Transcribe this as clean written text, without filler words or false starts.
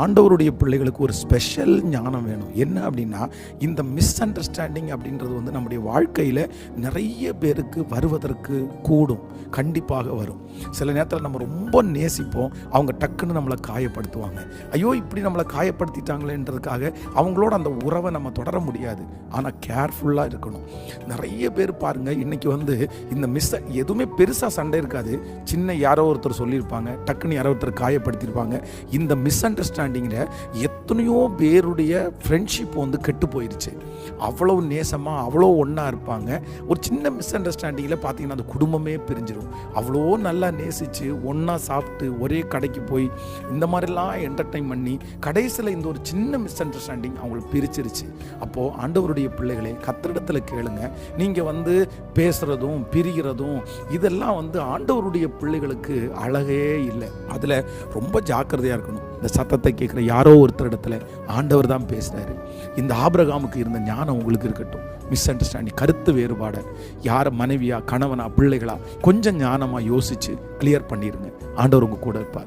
ஆண்டவருடைய பிள்ளைகளுக்கு ஒரு ஸ்பெஷல் ஞானம் வேணும். என்ன அப்படின்னா, இந்த மிஸ் அண்டர்ஸ்டாண்டிங் அப்படின்றது வந்து நம்முடைய வாழ்க்கையில் நிறைய பேருக்கு வருவதற்கு கூடும், கண்டிப்பாக வரும். சில நேரத்தில் நம்ம ரொம்ப நேசிப்போம், அவங்க டக்குன்னு நம்மளை காயப்படுத்துவாங்க. ஐயோ இப்படி நம்மளை காயப்படுத்திட்டாங்களேன்றதுக்காக அவங்களோட அந்த உறவை நம்ம தொடர முடியாது. ஆனால் கேர்ஃபுல்லாக இருக்கணும். நிறைய பேர் பாருங்கள், இன்றைக்கி வந்து இந்த எதுவுமே பெருசாக சண்டை இருக்காது, சின்ன யாரோ ஒருத்தர் சொல்லியிருப்பாங்க, டக்குன்னு யாரோ ஒருத்தர் காயப்படுத்தியிருப்பாங்க. இந்த மிஸ் அண்டர்ஸ்டாண்டிங்கில் எத்தனையோ பேருடைய ஃப்ரெண்ட்ஷிப் வந்து கெட்டு போயிடுச்சு. அவ்வளோ நேசமாக அவ்வளோ ஒன்றா இருப்பாங்க, ஒரு சின்ன மிஸ் அண்டர்ஸ்டாண்டிங்கில் பார்த்தீங்கன்னா அந்த குடும்பமே பிரிஞ்சிடும். அவ்வளோ நல்லா நேசித்து ஒன்றா சாப்பிட்டு ஒரே கடைக்கு போய் இந்த மாதிரிலாம் என்டர்டைன் பண்ணி கடைசியில் இந்த ஒரு சின்ன மிஸ் அண்டர்ஸ்டாண்டிங் அவங்களை பிரிச்சிருச்சு. அப்போது ஆண்டவருடைய பிள்ளைகளே, கர்த்தரிடத்தில் கேளுங்க. நீங்கள் வந்து பேசுகிறதும் பிரிகிறதும் இதெல்லாம் வந்து ஆண்டவருடைய பிள்ளைகளுக்கு அழகே இல்லை. அதில் ரொம்ப ஜாக்கிரதையாக இருக்கணும். இந்த சத்தத்தை கேட்குற யாரோ ஒருத்தர் இடத்துல ஆண்டவர் தான் பேசுகிறாரு. இந்த ஆபிரகாமுக்கு இருந்த ஞானம் உங்களுக்கு இருக்கட்டும். மிஸ் அண்டர்ஸ்டாண்டிங், கருத்து வேறுபாடை யாரை மனைவியா கணவனா பிள்ளைகளா கொஞ்சம் ஞானமாக யோசித்து கிளியர் பண்ணிடுங்க. ஆண்டவர் உங்கள் கூட இருப்பார்.